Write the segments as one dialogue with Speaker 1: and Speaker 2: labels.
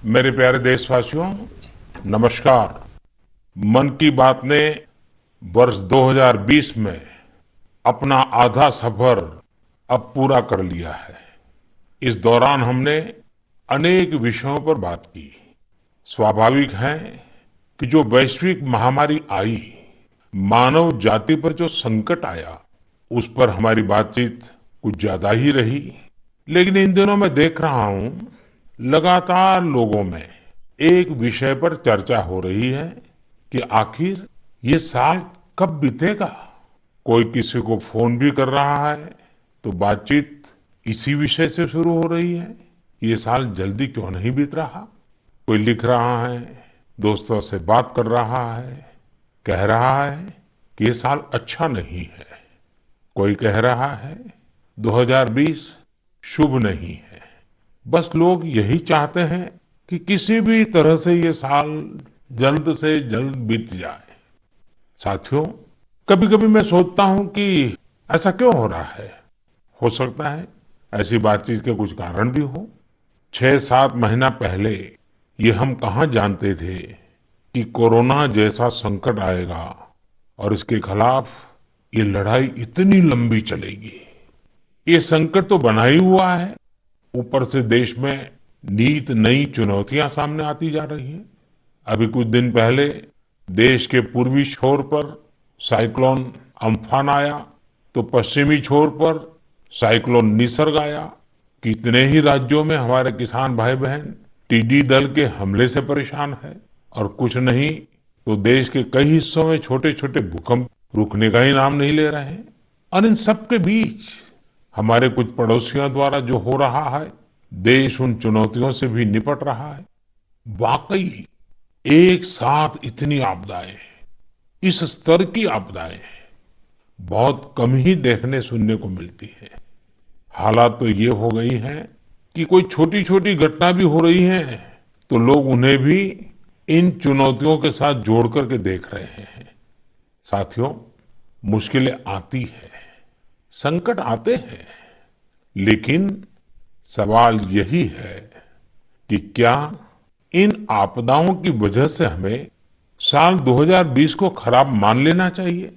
Speaker 1: मेरे प्यारे देशवासियों, नमस्कार। मन की बात ने वर्ष 2020 में अपना आधा सफर अब पूरा कर लिया है। इस दौरान हमने अनेक विषयों पर बात की। स्वाभाविक है कि जो वैश्विक महामारी आई, मानव जाति पर जो संकट आया, उस पर हमारी बातचीत कुछ ज्यादा ही रही। लेकिन इन दिनों मैं देख रहा हूं, लगातार लोगों में एक विषय पर चर्चा हो रही है कि आखिर ये साल कब बीतेगा। कोई किसी को फोन भी कर रहा है तो बातचीत इसी विषय से शुरू हो रही है। ये साल जल्दी क्यों नहीं बीत रहा। कोई लिख रहा है, दोस्तों से बात कर रहा है, कह रहा है कि ये साल अच्छा नहीं है। कोई कह रहा है 2020 शुभ नहीं है। बस लोग यही चाहते हैं कि किसी भी तरह से ये साल जल्द से जल्द बीत जाए। साथियों, कभी कभी मैं सोचता हूं कि ऐसा क्यों हो रहा है। हो सकता है ऐसी बातचीत के कुछ कारण भी हो। 6-7 महीना पहले ये हम कहाँ जानते थे कि कोरोना जैसा संकट आएगा और इसके खिलाफ ये लड़ाई इतनी लंबी चलेगी। ये संकट तो बना ही हुआ है, ऊपर से देश में नित नई चुनौतियां सामने आती जा रही हैं। अभी कुछ दिन पहले देश के पूर्वी छोर पर साइक्लोन अम्फान आया, तो पश्चिमी छोर पर साइक्लोन निसर्ग आया। कितने ही राज्यों में हमारे किसान भाई बहन टिड्डी दल के हमले से परेशान है, और कुछ नहीं तो देश के कई हिस्सों में छोटे छोटे भूकंप रुकने का ही नाम नहीं ले रहे हैं। और इन सब के बीच हमारे कुछ पड़ोसियों द्वारा जो हो रहा है, देश उन चुनौतियों से भी निपट रहा है। वाकई एक साथ इतनी आपदाएं, इस स्तर की आपदाएं बहुत कम ही देखने सुनने को मिलती है। हालात तो ये हो गई हैं कि कोई छोटी छोटी घटना भी हो रही है तो लोग उन्हें भी इन चुनौतियों के साथ जोड़ करके देख रहे हैं। साथियों, मुश्किलें आती है, संकट आते हैं, लेकिन सवाल यही है कि क्या इन आपदाओं की वजह से हमें साल 2020 को खराब मान लेना चाहिए।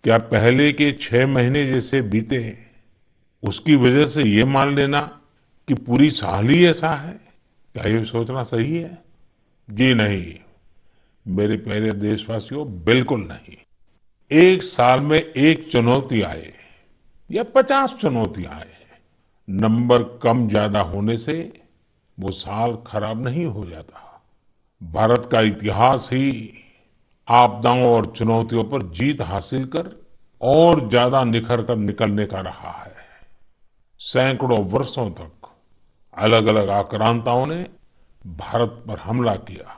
Speaker 1: क्या पहले के 6 महीने जैसे बीते उसकी वजह से ये मान लेना कि पूरी साल ही ऐसा है, क्या ये सोचना सही है? जी नहीं, मेरे प्यारे देशवासियों, बिल्कुल नहीं। एक साल में एक चुनौती आए या 50 चुनौतियां आए, नंबर कम ज्यादा होने से वो साल खराब नहीं हो जाता। भारत का इतिहास ही आपदाओं और चुनौतियों पर जीत हासिल कर और ज्यादा निखर कर निकलने का रहा है। सैकड़ों वर्षों तक अलग अलग आक्रांताओं ने भारत पर हमला किया,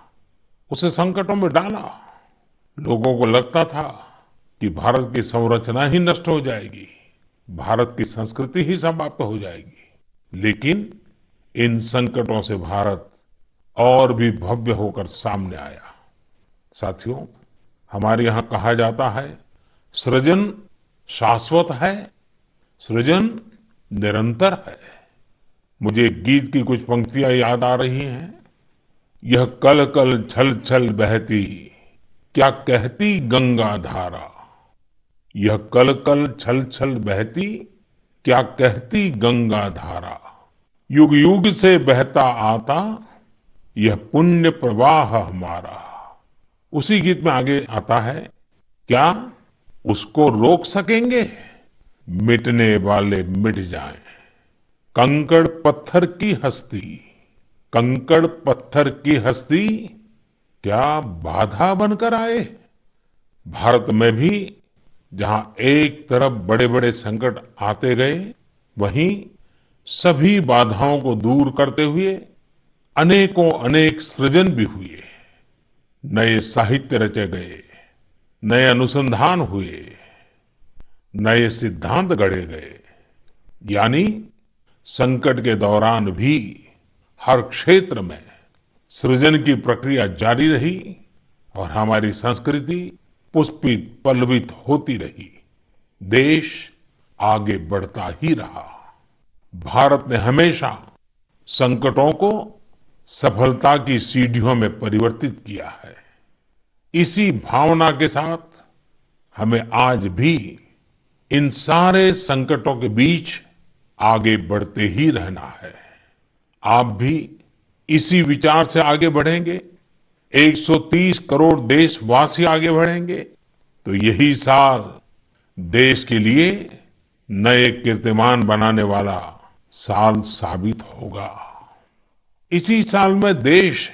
Speaker 1: उसे संकटों में डाला। लोगों को लगता था कि भारत की संरचना ही नष्ट हो जाएगी, भारत की संस्कृति ही समाप्त हो जाएगी। लेकिन इन संकटों से भारत और भी भव्य होकर सामने आया। साथियों, हमारे यहाँ कहा जाता है, सृजन शाश्वत है, सृजन निरंतर है। मुझे गीत की कुछ पंक्तियां याद आ रही हैं। यह कल कल छल छल बहती, क्या कहती गंगा धारा। यह कल कल छल छल बहती, क्या कहती गंगा धारा। युग युग से बहता आता, यह पुण्य प्रवाह हमारा। उसी गीत में आगे आता है, क्या उसको रोक सकेंगे, मिटने वाले मिट जाएं। कंकड़ पत्थर की हस्ती, कंकड़ पत्थर की हस्ती, क्या बाधा बनकर आए। भारत में भी जहां एक तरफ बड़े बड़े संकट आते गए, वहीं सभी बाधाओं को दूर करते हुए अनेकों अनेक सृजन भी हुए। नए साहित्य रचे गए, नए अनुसंधान हुए, नए सिद्धांत गढ़े गए। यानी संकट के दौरान भी हर क्षेत्र में सृजन की प्रक्रिया जारी रही और हमारी संस्कृति पुष्पित पल्लवित होती रही। देश आगे बढ़ता ही रहा। भारत ने हमेशा संकटों को सफलता की सीढ़ियों में परिवर्तित किया है। इसी भावना के साथ हमें आज भी इन सारे संकटों के बीच आगे बढ़ते ही रहना है। आप भी इसी विचार से आगे बढ़ेंगे, 130 करोड़ देशवासी आगे बढ़ेंगे, तो यही साल देश के लिए नए कीर्तिमान बनाने वाला साल साबित होगा। इसी साल में देश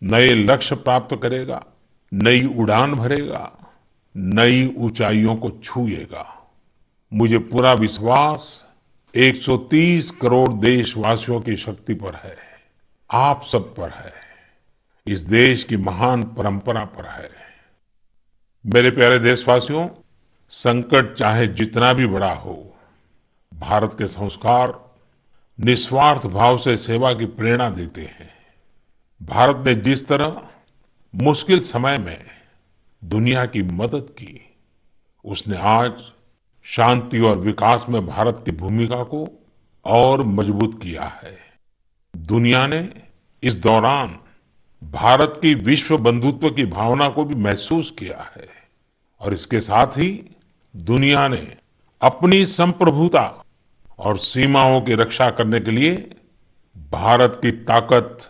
Speaker 1: नए लक्ष्य प्राप्त करेगा, नई उड़ान भरेगा, नई ऊंचाइयों को छुएगा। मुझे पूरा विश्वास 130 करोड़ देशवासियों की शक्ति पर है, आप सब पर है, इस देश की महान परंपरा पर है। मेरे प्यारे देशवासियों, संकट चाहे जितना भी बड़ा हो, भारत के संस्कार निस्वार्थ भाव से सेवा की प्रेरणा देते हैं। भारत ने जिस तरह मुश्किल समय में दुनिया की मदद की, उसने आज शांति और विकास में भारत की भूमिका को और मजबूत किया है। दुनिया ने इस दौरान भारत की विश्व बंधुत्व की भावना को भी महसूस किया है और इसके साथ ही दुनिया ने अपनी संप्रभुता और सीमाओं की रक्षा करने के लिए भारत की ताकत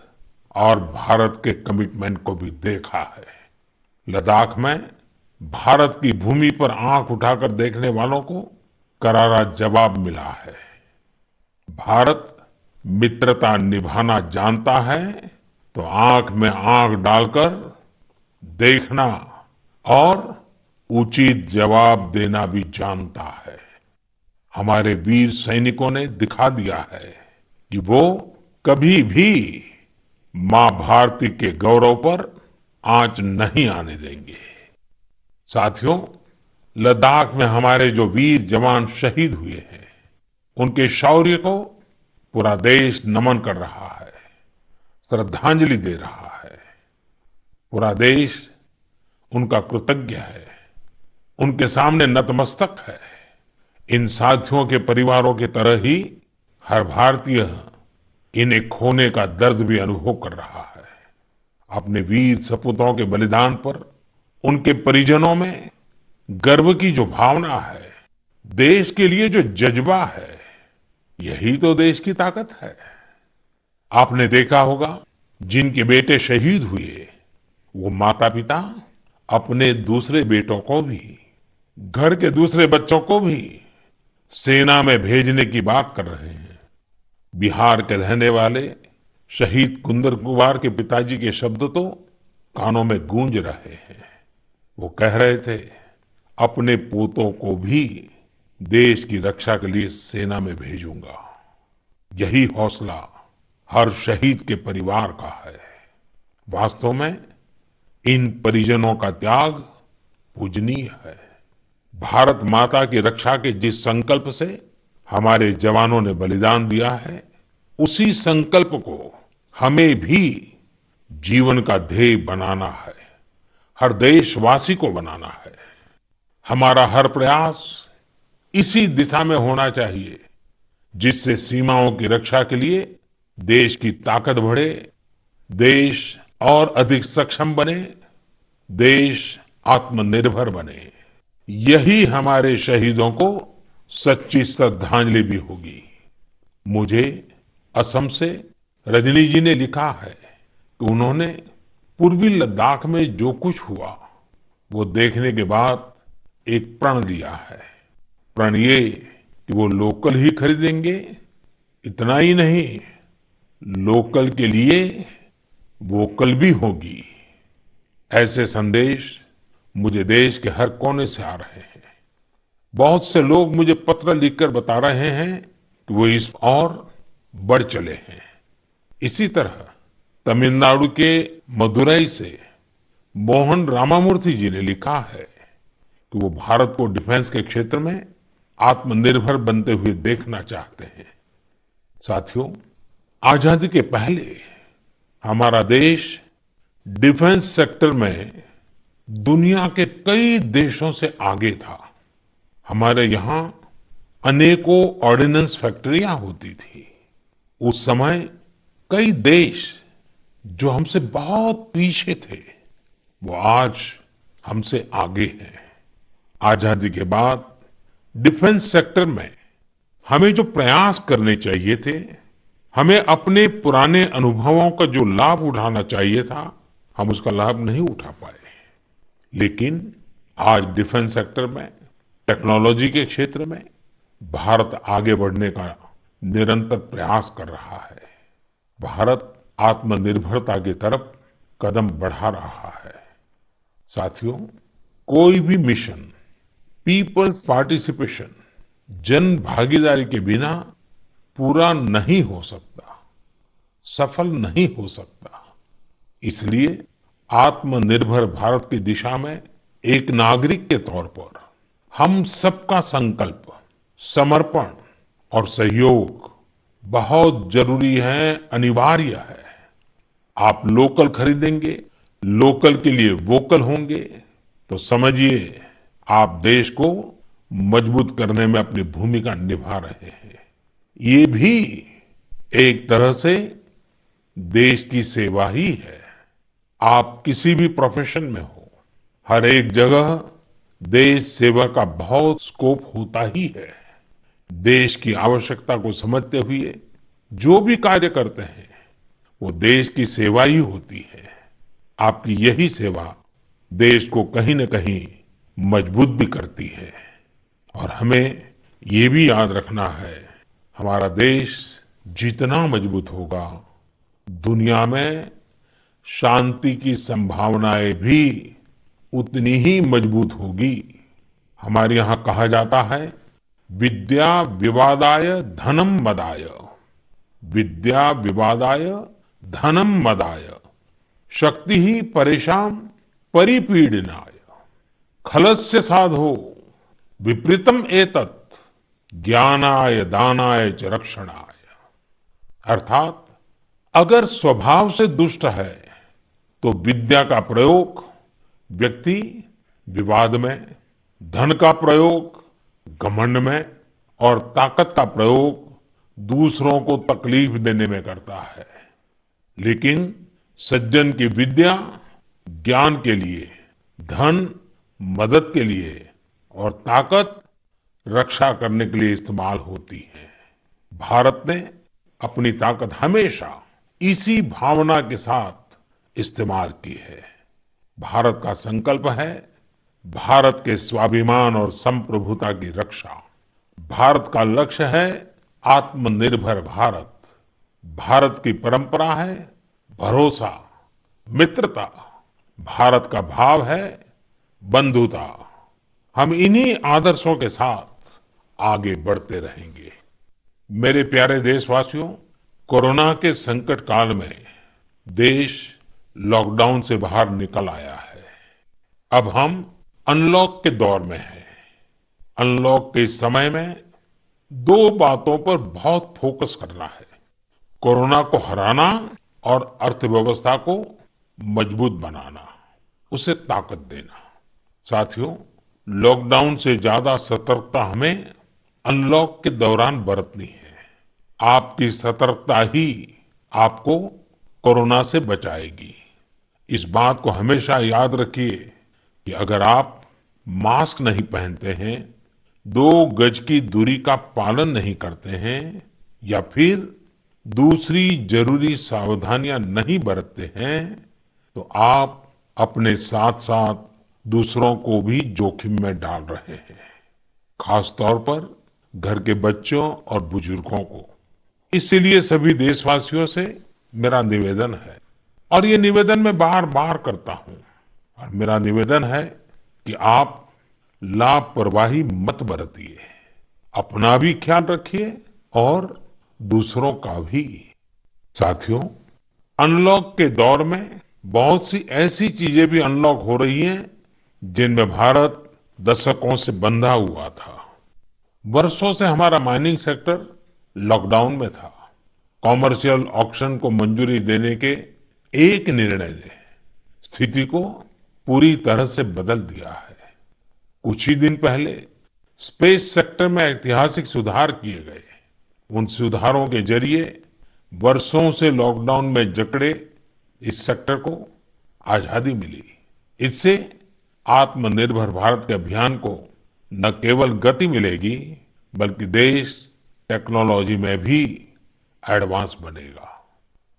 Speaker 1: और भारत के कमिटमेंट को भी देखा है। लद्दाख में भारत की भूमि पर आंख उठाकर देखने वालों को करारा जवाब मिला है। भारत मित्रता निभाना जानता है तो आंख में आंख डालकर देखना और उचित जवाब देना भी जानता है। हमारे वीर सैनिकों ने दिखा दिया है कि वो कभी भी मां भारती के गौरव पर आंच नहीं आने देंगे। साथियों, लद्दाख में हमारे जो वीर जवान शहीद हुए हैं, उनके शौर्य को पूरा देश नमन कर रहा है, श्रद्धांजलि दे रहा है। पूरा देश उनका कृतज्ञ है, उनके सामने नतमस्तक है। इन साथियों के परिवारों की तरह ही हर भारतीय इन्हें खोने का दर्द भी अनुभव कर रहा है। अपने वीर सपूतों के बलिदान पर उनके परिजनों में गर्व की जो भावना है, देश के लिए जो जज्बा है, यही तो देश की ताकत है। आपने देखा होगा, जिनके बेटे शहीद हुए, वो माता पिता अपने दूसरे बेटों को भी, घर के दूसरे बच्चों को भी सेना में भेजने की बात कर रहे हैं। बिहार के रहने वाले शहीद कुंदन कुमार के पिताजी के शब्द तो कानों में गूंज रहे हैं। वो कह रहे थे, अपने पोतों को भी देश की रक्षा के लिए सेना में भेजूंगा। यही हौसला हर शहीद के परिवार का है। वास्तव में इन परिजनों का त्याग पूजनीय है। भारत माता की रक्षा के जिस संकल्प से हमारे जवानों ने बलिदान दिया है, उसी संकल्प को हमें भी जीवन का ध्येय बनाना है, हर देशवासी को बनाना है। हमारा हर प्रयास इसी दिशा में होना चाहिए, जिससे सीमाओं की रक्षा के लिए देश की ताकत बढ़े, देश और अधिक सक्षम बने, देश आत्मनिर्भर बने। यही हमारे शहीदों को सच्ची श्रद्धांजलि भी होगी। मुझे असम से रजनी जी ने लिखा है कि उन्होंने पूर्वी लद्दाख में जो कुछ हुआ, वो देखने के बाद एक प्रण लिया है। प्रण ये कि वो लोकल ही खरीदेंगे, इतना ही नहीं, लोकल के लिए वोकल भी होगी। ऐसे संदेश मुझे देश के हर कोने से आ रहे हैं। बहुत से लोग मुझे पत्र लिखकर बता रहे हैं कि वो इस और बढ़ चले हैं। इसी तरह तमिलनाडु के मदुरई से मोहन रामामूर्ति जी ने लिखा है कि वो भारत को डिफेंस के क्षेत्र में आत्मनिर्भर बनते हुए देखना चाहते हैं। साथियों, आजादी के पहले हमारा देश डिफेंस सेक्टर में दुनिया के कई देशों से आगे था। हमारे यहाँ अनेकों ऑर्डिनेंस फैक्ट्रियां होती थी। उस समय कई देश जो हमसे बहुत पीछे थे वो आज हमसे आगे हैं। आजादी के बाद डिफेंस सेक्टर में हमें जो प्रयास करने चाहिए थे, हमें अपने पुराने अनुभवों का जो लाभ उठाना चाहिए था, हम उसका लाभ नहीं उठा पाए। लेकिन आज डिफेंस सेक्टर में, टेक्नोलॉजी के क्षेत्र में भारत आगे बढ़ने का निरंतर प्रयास कर रहा है। भारत आत्मनिर्भरता की तरफ कदम बढ़ा रहा है। साथियों, कोई भी मिशन पीपल्स पार्टिसिपेशन, जन भागीदारी के बिना पूरा नहीं हो सकता, सफल नहीं हो सकता। इसलिए आत्मनिर्भर भारत की दिशा में एक नागरिक के तौर पर हम सबका संकल्प, समर्पण और सहयोग बहुत जरूरी है, अनिवार्य है। आप लोकल खरीदेंगे, लोकल के लिए वोकल होंगे, तो समझिए आप देश को मजबूत करने में अपनी भूमिका निभा रहे हैं। ये भी एक तरह से देश की सेवा ही है। आप किसी भी प्रोफेशन में हो, हर एक जगह देश सेवा का बहुत स्कोप होता ही है। देश की आवश्यकता को समझते हुए जो भी कार्य करते हैं वो देश की सेवा ही होती है। आपकी यही सेवा देश को कहीं न कहीं मजबूत भी करती है। और हमें ये भी याद रखना है, हमारा देश जितना मजबूत होगा, दुनिया में शांति की संभावनाएं भी उतनी ही मजबूत होगी। हमारे यहाँ कहा जाता है, विद्या विवादाय धनम मदाय, विद्या विवादाय धनम मदाय, शक्ति ही परेशान परिपीडनाय, खलस्य साधो विपरीतम एतत् ज्ञानाय दानाय च रक्षणाय। अर्थात अगर स्वभाव से दुष्ट है तो विद्या का प्रयोग व्यक्ति विवाद में, धन का प्रयोग घमंड में और ताकत का प्रयोग दूसरों को तकलीफ देने में करता है। लेकिन सज्जन की विद्या ज्ञान के लिए, धन मदद के लिए और ताकत रक्षा करने के लिए इस्तेमाल होती है। भारत ने अपनी ताकत हमेशा इसी भावना के साथ इस्तेमाल की है। भारत का संकल्प है भारत के स्वाभिमान और संप्रभुता की रक्षा। भारत का लक्ष्य है आत्मनिर्भर भारत। भारत की परंपरा है भरोसा, मित्रता। भारत का भाव है बंधुता। हम इन्हीं आदर्शों के साथ आगे बढ़ते रहेंगे। मेरे प्यारे देशवासियों, कोरोना के संकट काल में देश लॉकडाउन से बाहर निकल आया है। अब हम अनलॉक के दौर में हैं। अनलॉक के समय में दो बातों पर बहुत फोकस करना है, कोरोना को हराना और अर्थव्यवस्था को मजबूत बनाना, उसे ताकत देना। साथियों, लॉकडाउन से ज्यादा सतर्कता हमें अनलॉक के दौरान बरतनी है। आपकी सतर्कता ही आपको कोरोना से बचाएगी। इस बात को हमेशा याद रखिए कि अगर आप मास्क नहीं पहनते हैं, 2 गज की दूरी का पालन नहीं करते हैं या फिर दूसरी जरूरी सावधानियां नहीं बरतते हैं, तो आप अपने साथ साथ दूसरों को भी जोखिम में डाल रहे हैं, खास तौर पर घर के बच्चों और बुजुर्गों को। इसीलिए सभी देशवासियों से मेरा निवेदन है, और ये निवेदन मैं बार बार करता हूं, और मेरा निवेदन है कि आप लापरवाही मत बरतिए, अपना भी ख्याल रखिए और दूसरों का भी। साथियों, अनलॉक के दौर में बहुत सी ऐसी चीजें भी अनलॉक हो रही हैं जिनमें भारत दशकों से बंधा हुआ था। वर्षों से हमारा माइनिंग सेक्टर लॉकडाउन में था। कॉमर्शियल ऑक्शन को मंजूरी देने के एक निर्णय ने स्थिति को पूरी तरह से बदल दिया है। कुछ ही दिन पहले स्पेस सेक्टर में ऐतिहासिक सुधार किए गए। उन सुधारों के जरिए वर्षों से लॉकडाउन में जकड़े इस सेक्टर को आजादी मिली। इससे आत्मनिर्भर भारत के अभियान को न केवल गति मिलेगी बल्कि देश टेक्नोलॉजी में भी एडवांस बनेगा।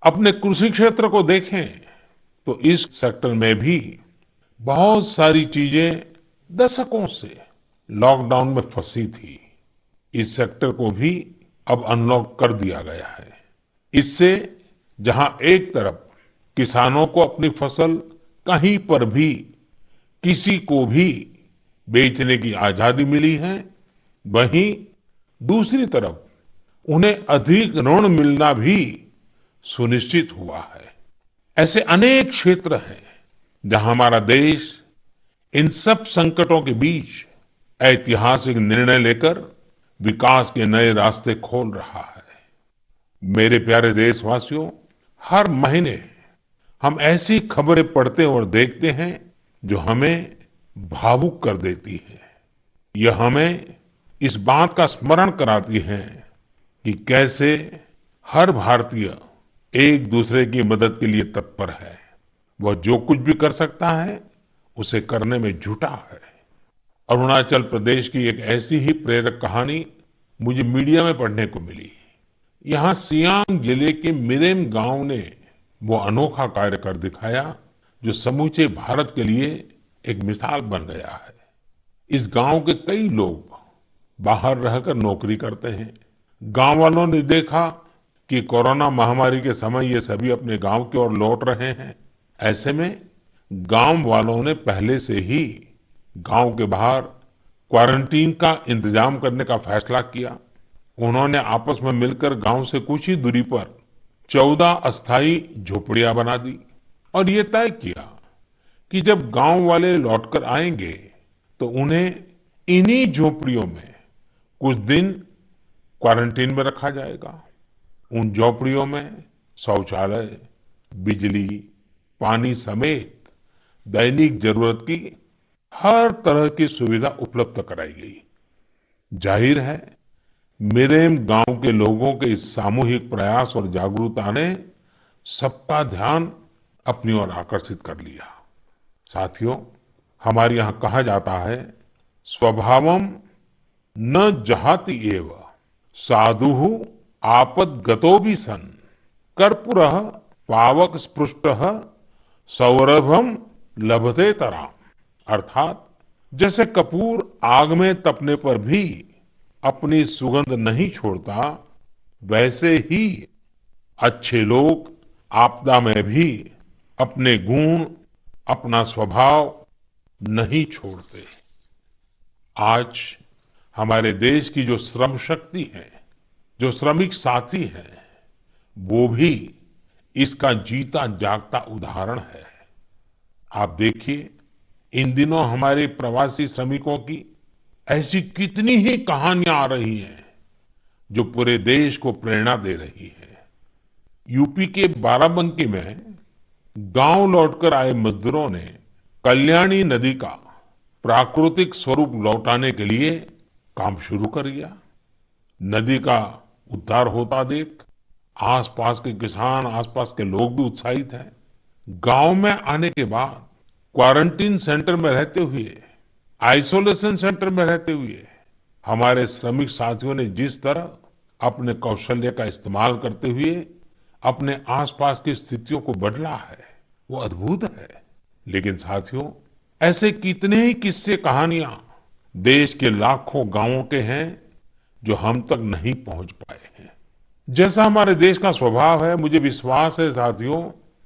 Speaker 1: अपने कृषि क्षेत्र को देखें तो इस सेक्टर में भी बहुत सारी चीजें दशकों से लॉकडाउन में फंसी थी। इस सेक्टर को भी अब अनलॉक कर दिया गया है। इससे जहां एक तरफ किसानों को अपनी फसल कहीं पर भी किसी को भी बेचने की आजादी मिली है, वहीं दूसरी तरफ उन्हें अधिक ऋण मिलना भी सुनिश्चित हुआ है। ऐसे अनेक क्षेत्र हैं जहां हमारा देश इन सब संकटों के बीच ऐतिहासिक निर्णय लेकर विकास के नए रास्ते खोल रहा है। मेरे प्यारे देशवासियों, हर महीने हम ऐसी खबरें पढ़ते और देखते हैं जो हमें भावुक कर देती है। यह हमें इस बात का स्मरण कराती है कि कैसे हर भारतीय एक दूसरे की मदद के लिए तत्पर है। वह जो कुछ भी कर सकता है उसे करने में जुटा है। अरुणाचल प्रदेश की एक ऐसी ही प्रेरक कहानी मुझे मीडिया में पढ़ने को मिली। यहाँ सियांग जिले के मिरेम गांव ने वो अनोखा कार्य कर दिखाया जो समूचे भारत के लिए एक मिसाल बन गया है। इस गांव के कई लोग बाहर रहकर नौकरी करते हैं। गांव वालों ने देखा कि कोरोना महामारी के समय ये सभी अपने गांव की ओर लौट रहे हैं। ऐसे में गांव वालों ने पहले से ही गांव के बाहर क्वारंटीन का इंतजाम करने का फैसला किया। उन्होंने आपस में मिलकर गांव से कुछ ही दूरी पर 14 अस्थायी झोपड़ियां बना दी और ये तय किया कि जब गांव वाले लौटकर आएंगे तो उन्हें इन्हीं झोपड़ियों में कुछ दिन क्वारंटीन में रखा जाएगा। उन झोपड़ियों में शौचालय, बिजली, पानी समेत दैनिक जरूरत की हर तरह की सुविधा उपलब्ध कराई गई। जाहिर है मिरेम गांव के लोगों के इस सामूहिक प्रयास और जागरूकता ने सबका ध्यान अपनी ओर आकर्षित कर लिया। साथियों, हमारे यहाँ कहा जाता है, स्वभावम न जहाति एव साधुः आपद्गतोऽपि सन् कर्पूरः पावक स्पृष्टः सौरभम लभतेतराम। अर्थात जैसे कपूर आग में तपने पर भी अपनी सुगंध नहीं छोड़ता, वैसे ही अच्छे लोग आपदा में भी अपने गुण, अपना स्वभाव नहीं छोड़ते। आज हमारे देश की जो श्रम शक्ति है, जो श्रमिक साथी हैं, वो भी इसका जीता जागता उदाहरण है। आप देखिए, इन दिनों हमारे प्रवासी श्रमिकों की ऐसी कितनी ही कहानियां आ रही हैं जो पूरे देश को प्रेरणा दे रही है। यूपी के बाराबंकी में गांव लौटकर आए मजदूरों ने कल्याणी नदी का प्राकृतिक स्वरूप लौटाने के लिए काम शुरू कर दिया। नदी का उद्धार होता देख आसपास के किसान, आसपास के लोग भी उत्साहित हैं। गांव में आने के बाद क्वारंटीन सेंटर में रहते हुए, आइसोलेशन सेंटर में रहते हुए हमारे श्रमिक साथियों ने जिस तरह अपने कौशल्य का इस्तेमाल करते हुए अपने आसपास की स्थितियों को बदला है, वो अद्भुत है। लेकिन साथियों, ऐसे कितने ही किस्से, कहानियां देश के लाखों गांवों के हैं जो हम तक नहीं पहुंच पाए हैं। जैसा हमारे देश का स्वभाव है, मुझे विश्वास है साथियों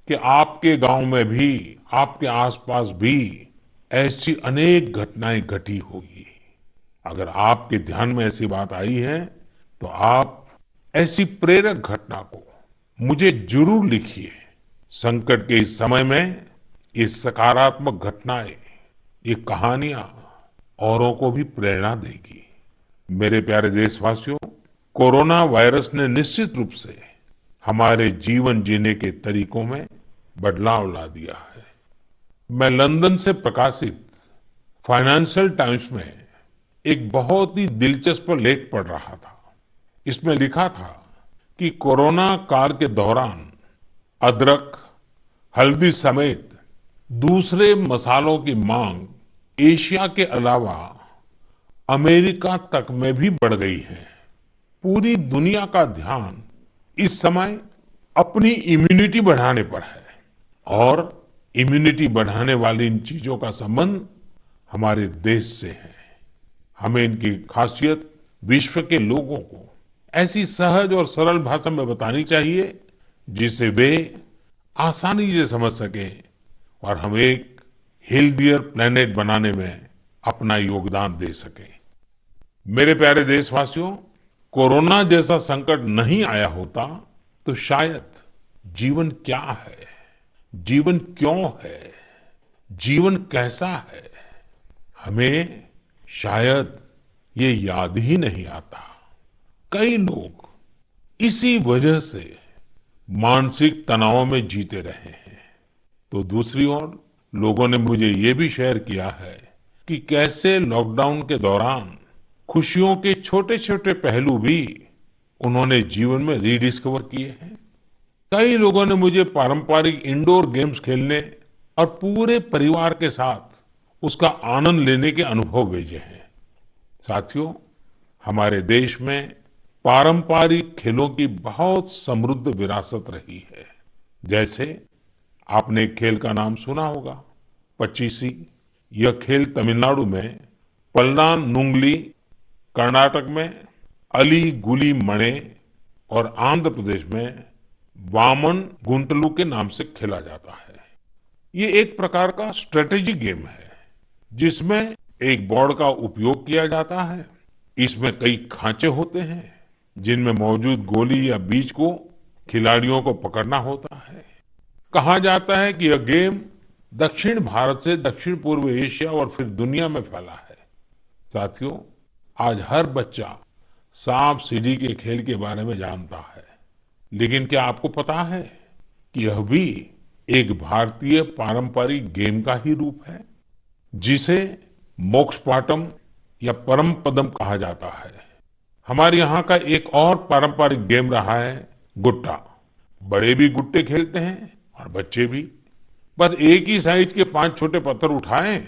Speaker 1: कि आपके गांव में भी, आपके आसपास भी ऐसी अनेक घटनाएं घटी होगी। अगर आपके ध्यान में ऐसी बात आई है तो आप ऐसी प्रेरक घटना को मुझे जरूर लिखिए। संकट के इस समय में ये सकारात्मक घटनाएं, ये कहानियां औरों को भी प्रेरणा देगी। मेरे प्यारे देशवासियों, कोरोना वायरस ने निश्चित रूप से हमारे जीवन जीने के तरीकों में बदलाव ला दिया है। मैं लंदन से प्रकाशित फाइनेंशियल टाइम्स में एक बहुत ही दिलचस्प लेख पढ़ रहा था। इसमें लिखा था कि कोरोना काल के दौरान अदरक, हल्दी समेत दूसरे मसालों की मांग एशिया के अलावा अमेरिका तक में भी बढ़ गई है। पूरी दुनिया का ध्यान इस समय अपनी इम्यूनिटी बढ़ाने पर है और इम्यूनिटी बढ़ाने वाली इन चीजों का संबंध हमारे देश से है। हमें इनकी खासियत विश्व के लोगों को ऐसी सहज और सरल भाषा में बतानी चाहिए जिसे वे आसानी से समझ सके और हम एक हेल्थियर प्लेनेट बनाने में अपना योगदान दे सके। मेरे प्यारे देशवासियों, कोरोना जैसा संकट नहीं आया होता तो शायद जीवन क्या है, जीवन क्यों है, जीवन कैसा है, हमें शायद ये याद ही नहीं आता। कई लोग इसी वजह से मानसिक तनाव में जीते रहे हैं। तो दूसरी ओर लोगों ने मुझे ये भी शेयर किया है कि कैसे लॉकडाउन के दौरान खुशियों के छोटे छोटे पहलू भी उन्होंने जीवन में रीडिस्कवर किए हैं। कई लोगों ने मुझे पारंपरिक इंडोर गेम्स खेलने और पूरे परिवार के साथ उसका आनंद लेने के अनुभव भेजे हैं। साथियों, हमारे देश में पारंपरिक खेलों की बहुत समृद्ध विरासत रही है। जैसे आपने एक खेल का नाम सुना होगा, पचीसी। यह खेल तमिलनाडु में पल्लान्गुली, कर्नाटक में अली गुली मणे और आंध्र प्रदेश में वामन गुंटलू के नाम से खेला जाता है। ये एक प्रकार का स्ट्रेटेजी गेम है जिसमें एक बोर्ड का उपयोग किया जाता है। इसमें कई खांचे होते हैं जिनमें मौजूद गोली या बीज को खिलाड़ियों को पकड़ना होता है। कहा जाता है कि यह गेम दक्षिण भारत से दक्षिण पूर्व एशिया और फिर दुनिया में फैला है। साथियों, आज हर बच्चा सांप सीढ़ी के खेल के बारे में जानता है, लेकिन क्या आपको पता है कि यह भी एक भारतीय पारंपरिक गेम का ही रूप है जिसे मोक्ष पाटम या परम पदम कहा जाता है। हमारे यहाँ का एक और पारंपरिक गेम रहा है गुट्टा। बड़े भी गुट्टे खेलते हैं और बच्चे भी। बस एक ही साइज के 5 छोटे पत्थर उठाएं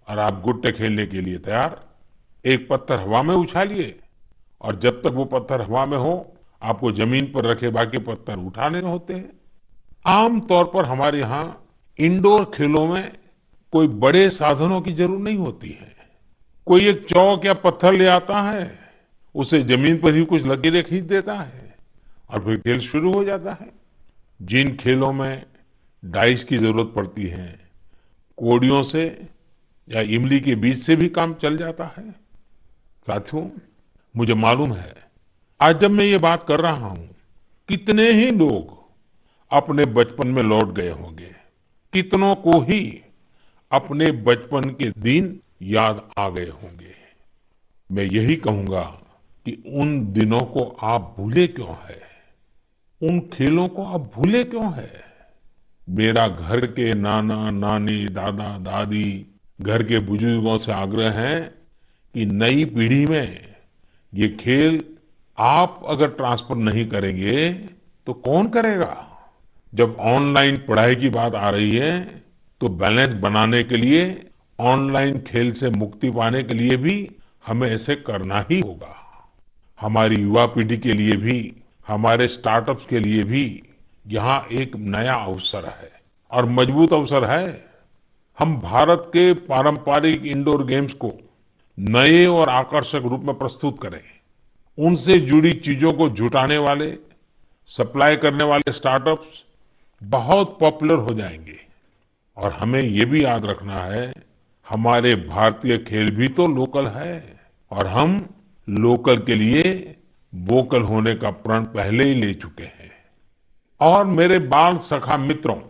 Speaker 1: और आप गुट्टे खेलने के लिए तैयार। एक पत्थर हवा में उछालिए और जब तक वो पत्थर हवा में हो आपको जमीन पर रखे बाकी पत्थर उठाने होते हैं। आमतौर पर हमारे यहाँ इंडोर खेलों में कोई बड़े साधनों की जरूरत नहीं होती है। कोई एक चौक या पत्थर ले आता है, उसे जमीन पर ही कुछ लकीरें खींच देता है और फिर खेल शुरू हो जाता है। जिन खेलों में डाइस की जरूरत पड़ती है, कोड़ियों से या इमली के बीज से भी काम चल जाता है। साथियों, मुझे मालूम है आज जब मैं ये बात कर रहा हूं, कितने ही लोग अपने बचपन में लौट गए होंगे। कितनों को ही अपने बचपन के दिन याद आ गए होंगे। मैं यही कहूंगा कि उन दिनों को आप भूले क्यों है, उन खेलों को आप भूले क्यों है। मेरा घर के नाना नानी, दादा दादी, घर के बुजुर्गों से आग्रह है कि नई पीढ़ी में ये खेल आप अगर ट्रांसफर नहीं करेंगे तो कौन करेगा। जब ऑनलाइन पढ़ाई की बात आ रही है तो बैलेंस बनाने के लिए, ऑनलाइन खेल से मुक्ति पाने के लिए भी हमें ऐसे करना ही होगा। हमारी युवा पीढ़ी के लिए भी, हमारे स्टार्टअप्स के लिए भी यहाँ एक नया अवसर है और मजबूत अवसर है। हम भारत के पारंपरिक इंडोर गेम्स को नए और आकर्षक रूप में प्रस्तुत करें। उनसे जुड़ी चीजों को जुटाने वाले, सप्लाई करने वाले स्टार्टअप्स बहुत पॉपुलर हो जाएंगे। और हमें ये भी याद रखना है, हमारे भारतीय खेल भी तो लोकल है और हम लोकल के लिए वोकल होने का प्रण पहले ही ले चुके हैं। और मेरे बाल सखा मित्रों,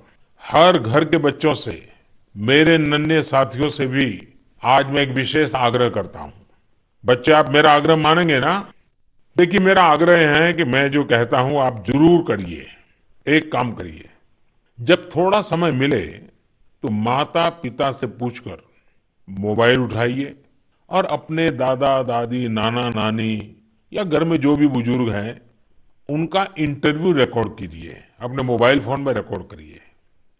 Speaker 1: हर घर के बच्चों से, मेरे नन्हे साथियों से भी आज मैं एक विशेष आग्रह करता हूं। बच्चे, आप मेरा आग्रह मानेंगे ना? देखिए, मेरा आग्रह है कि मैं जो कहता हूं आप जरूर करिए। एक काम करिए, जब थोड़ा समय मिले तो माता पिता से पूछकर मोबाइल उठाइए और अपने दादा दादी, नाना नानी या घर में जो भी बुजुर्ग हैं उनका इंटरव्यू रिकॉर्ड कीजिए। अपने मोबाइल फोन में रिकॉर्ड करिए।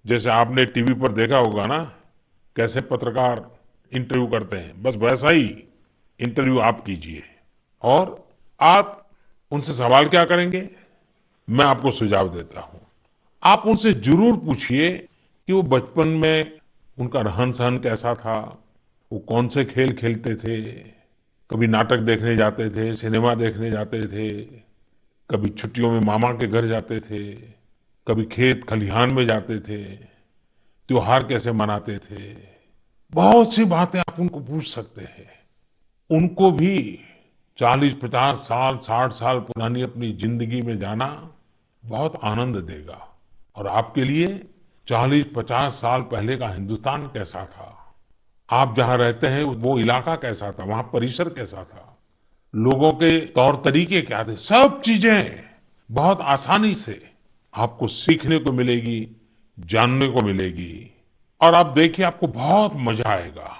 Speaker 1: जैसे आपने टीवी पर देखा होगा ना, कैसे पत्रकार इंटरव्यू करते हैं, बस वैसा ही इंटरव्यू आप कीजिए। और आप उनसे सवाल क्या करेंगे, मैं आपको सुझाव देता हूं। आप उनसे जरूर पूछिए कि वो बचपन में उनका रहन सहन कैसा था, वो कौन से खेल खेलते थे, कभी नाटक देखने जाते थे, सिनेमा देखने जाते थे, कभी छुट्टियों में मामा के घर जाते थे, कभी खेत खलिहान में जाते थे, त्योहार कैसे मनाते थे। बहुत सी बातें आप उनको पूछ सकते हैं। उनको भी 40-50 साल 60 साल पुरानी अपनी जिंदगी में जाना बहुत आनंद देगा। और आपके लिए 40-50 साल पहले का हिंदुस्तान कैसा था, आप जहां रहते हैं वो इलाका कैसा था, वहां परिसर कैसा था, लोगों के तौर तरीके क्या थे, सब चीजें बहुत आसानी से आपको सीखने को मिलेगी, जानने को मिलेगी। और आप देखिए, आपको बहुत मजा आएगा।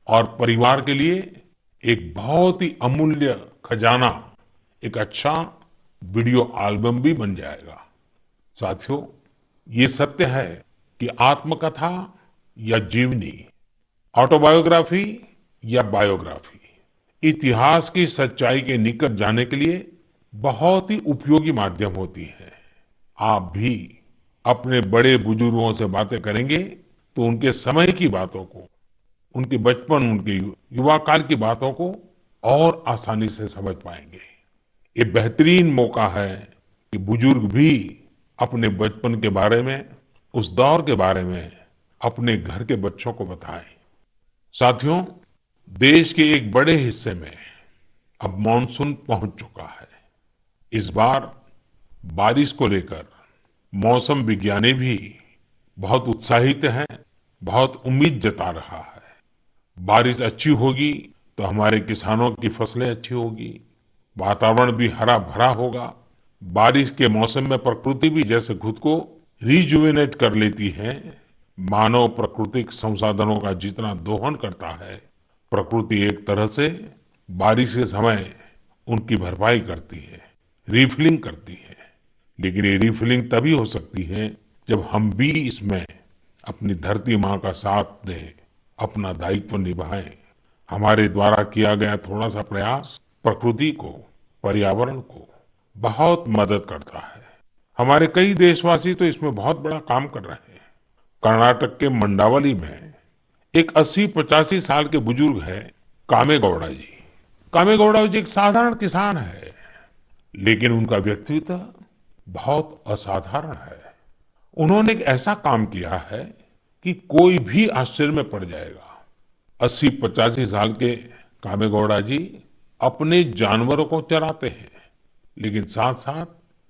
Speaker 1: और परिवार के लिए एक बहुत ही अमूल्य खजाना, एक अच्छा वीडियो एल्बम भी बन जाएगा। साथियों, ये सत्य है कि आत्मकथा या जीवनी, ऑटोबायोग्राफी या बायोग्राफी, इतिहास की सच्चाई के निकट जाने के लिए बहुत ही उपयोगी माध्यम होती है। आप भी अपने बड़े बुजुर्गों से बातें करेंगे तो उनके समय की बातों को, उनके बचपन, उनके युवा काल की बातों को और आसानी से समझ पाएंगे। ये बेहतरीन मौका है कि बुजुर्ग भी अपने बचपन के बारे में, उस दौर के बारे में अपने घर के बच्चों को बताएं। साथियों, देश के एक बड़े हिस्से में अब मॉनसून पहुंच चुका है। इस बार बारिश को लेकर मौसम विज्ञानी भी बहुत उत्साहित हैं, बहुत उम्मीद जता रहा है। बारिश अच्छी होगी तो हमारे किसानों की फसलें अच्छी होगी, वातावरण भी हरा भरा होगा। बारिश के मौसम में प्रकृति भी जैसे खुद को रिजुवेनेट कर लेती है। मानव प्राकृतिक संसाधनों का जितना दोहन करता है, प्रकृति एक तरह से बारिश के समय उनकी भरपाई करती है, रिफिलिंग करती है। लेकिन ये रिफिलिंग तभी हो सकती है जब हम भी इसमें अपनी धरती माँ का साथ दें, अपना दायित्व निभाएं। हमारे द्वारा किया गया थोड़ा सा प्रयास प्रकृति को, पर्यावरण को बहुत मदद करता है। हमारे कई देशवासी तो इसमें बहुत बड़ा काम कर रहे हैं। कर्नाटक के मंडावली में एक 80-85 साल के बुजुर्ग है कामेगौड़ा जी। कामेगौड़ा जी एक साधारण किसान है, लेकिन उनका व्यक्तित्व बहुत असाधारण है। उन्होंने एक ऐसा काम किया है कि कोई भी आश्चर्य में पड़ जाएगा। 80-85 साल के कामेगौड़ा जी अपने जानवरों को चराते हैं, लेकिन साथ साथ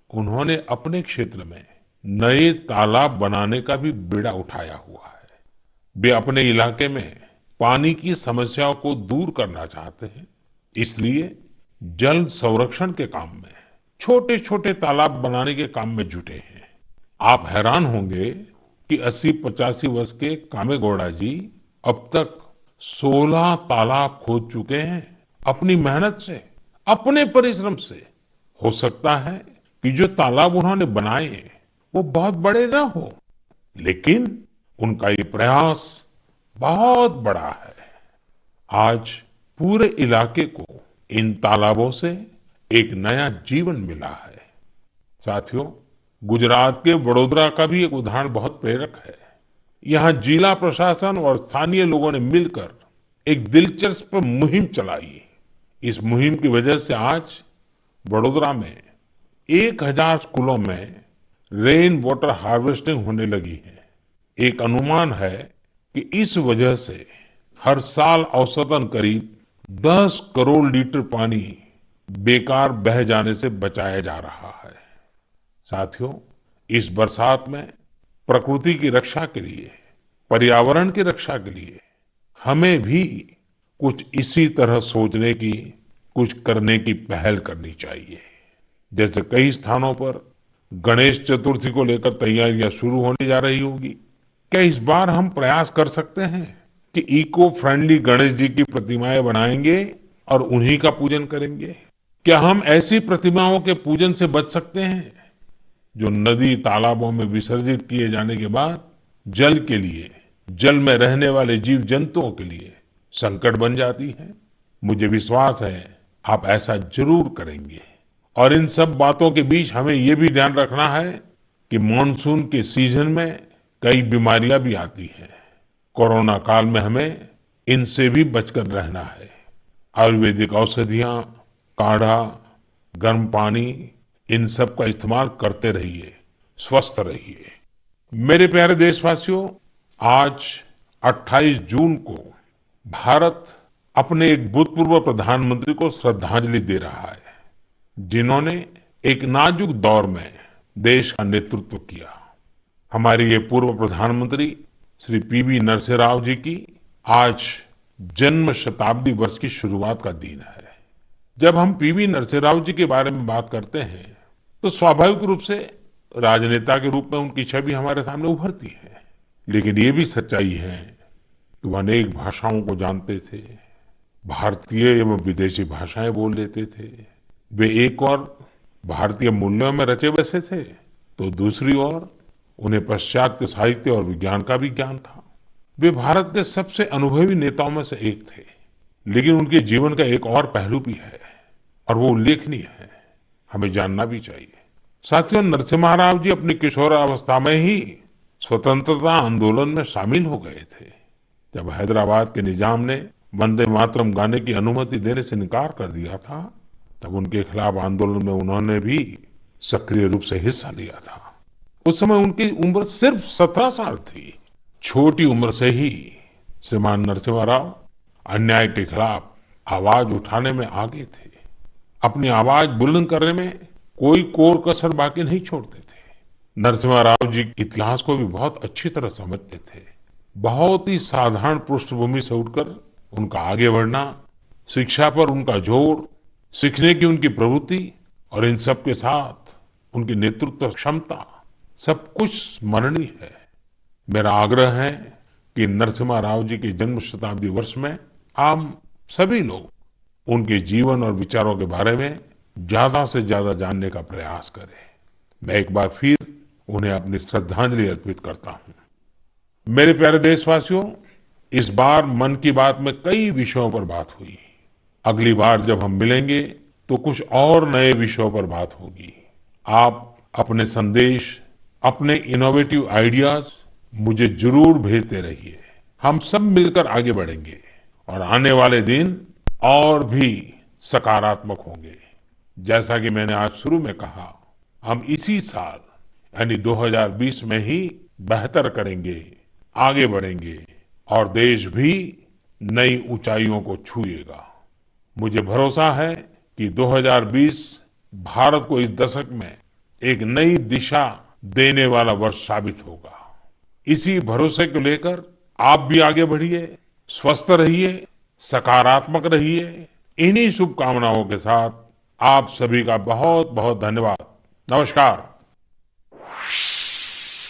Speaker 1: उन्होंने अपने क्षेत्र में नए तालाब बनाने का भी बीड़ा उठाया हुआ है। वे अपने इलाके में पानी की समस्याओं को दूर करना चाहते हैं, इसलिए जल संरक्षण के काम में छोटे छोटे तालाब बनाने के काम में जुटे हैं। आप हैरान होंगे कि 80-85 वर्ष के कामेगौड़ा जी अब तक 16 तालाब खोद चुके हैं, अपनी मेहनत से, अपने परिश्रम से। हो सकता है कि जो तालाब उन्होंने बनाए वो बहुत बड़े ना हो, लेकिन उनका ये प्रयास बहुत बड़ा है। आज पूरे इलाके को इन तालाबों से एक नया जीवन मिला है। साथियों, गुजरात के वडोदरा का भी एक उदाहरण बहुत प्रेरक है। यहाँ जिला प्रशासन और स्थानीय लोगों ने मिलकर एक दिलचस्प मुहिम चलाई। इस मुहिम की वजह से आज वडोदरा में 1000 स्कूलों में रेन वाटर हार्वेस्टिंग होने लगी है। एक अनुमान है कि इस वजह से हर साल औसतन करीब 10 करोड़ लीटर पानी बेकार बह जाने से बचाया जा रहा है। साथियों, इस बरसात में प्रकृति की रक्षा के लिए, पर्यावरण की रक्षा के लिए हमें भी कुछ इसी तरह सोचने की, कुछ करने की पहल करनी चाहिए। जैसे कई स्थानों पर गणेश चतुर्थी को लेकर तैयारियां शुरू होने जा रही होगी, क्या इस बार हम प्रयास कर सकते हैं कि इको फ्रेंडली गणेश जी की प्रतिमाएं बनाएंगे और उन्हीं का पूजन करेंगे? क्या हम ऐसी प्रतिमाओं के पूजन से बच सकते हैं जो नदी तालाबों में विसर्जित किए जाने के बाद जल के लिए, जल में रहने वाले जीव जंतुओं के लिए संकट बन जाती है। मुझे विश्वास है आप ऐसा जरूर करेंगे। और इन सब बातों के बीच हमें ये भी ध्यान रखना है कि मानसून के सीजन में कई बीमारियां भी आती हैं। कोरोना काल में हमें इनसे भी बचकर रहना है। आयुर्वेदिक औषधियां, काढ़ा, गर्म पानी, इन सब का इस्तेमाल करते रहिए, स्वस्थ रहिए। मेरे प्यारे देशवासियों, आज 28 जून को भारत अपने एक भूतपूर्व प्रधानमंत्री को श्रद्धांजलि दे रहा है, जिन्होंने एक नाजुक दौर में देश का नेतृत्व किया। हमारे ये पूर्व प्रधानमंत्री श्री पीवी नरसिम्हा राव जी की आज जन्म शताब्दी वर्ष की शुरुआत का दिन है। जब हम पीवी नरसिम्हा राव जी के बारे में बात करते हैं तो स्वाभाविक रूप से राजनेता के रूप में उनकी छवि हमारे सामने उभरती है। लेकिन ये भी सच्चाई है कि वो अनेक भाषाओं को जानते थे, भारतीय एवं विदेशी भाषाएं बोल लेते थे। वे एक और भारतीय मूल्यों में रचे बसे थे तो दूसरी ओर उन्हें पाश्चात्य साहित्य और विज्ञान का भी ज्ञान था। वे भारत के सबसे अनुभवी नेताओं में से एक थे। लेकिन उनके जीवन का एक और पहलू भी है और वो उल्लेखनीय है, हमें जानना भी चाहिए। साथियों, नरसिम्हा राव जी अपनी किशोरावस्था में ही स्वतंत्रता आंदोलन में शामिल हो गए थे। जब हैदराबाद के निजाम ने वंदे मातरम गाने की अनुमति देने से इनकार कर दिया था, तब उनके खिलाफ आंदोलन में उन्होंने भी सक्रिय रूप से हिस्सा लिया था। उस समय उनकी उम्र सिर्फ 17 साल थी। छोटी उम्र से ही श्रीमान नरसिम्हा राव अन्याय के खिलाफ आवाज उठाने में आगे थे। अपनी आवाज बुलंद करने में कोई कोर कसर बाकी नहीं छोड़ते थे। नरसिम्हा राव जी इतिहास को भी बहुत अच्छी तरह समझते थे। बहुत ही साधारण पृष्ठभूमि से उठकर उनका आगे बढ़ना, शिक्षा पर उनका जोर, सीखने की उनकी प्रवृत्ति और इन सब के साथ उनकी नेतृत्व क्षमता, सब कुछ स्मरणीय है। मेरा आग्रह है कि नरसिम्हा राव जी के जन्म शताब्दी वर्ष में हम सभी लोग उनके जीवन और विचारों के बारे में ज्यादा से ज्यादा जानने का प्रयास करें। मैं एक बार फिर उन्हें अपनी श्रद्धांजलि अर्पित करता हूं। मेरे प्यारे देशवासियों, इस बार मन की बात में कई विषयों पर बात हुई। अगली बार जब हम मिलेंगे तो कुछ और नए विषयों पर बात होगी। आप अपने संदेश, अपने इनोवेटिव आइडियाज मुझे जरूर भेजते रहिए। हम सब मिलकर आगे बढ़ेंगे और आने वाले दिन और भी सकारात्मक होंगे। जैसा कि मैंने आज शुरू में कहा, हम इसी साल यानी 2020 में ही बेहतर करेंगे, आगे बढ़ेंगे और देश भी नई ऊंचाइयों को छुएगा। मुझे भरोसा है कि 2020 भारत को इस दशक में एक नई दिशा देने वाला वर्ष साबित होगा। इसी भरोसे को लेकर आप भी आगे बढ़िए, स्वस्थ रहिए, सकारात्मक रहिए। इन्हीं शुभकामनाओं के साथ आप सभी का बहुत बहुत धन्यवाद। नमस्कार।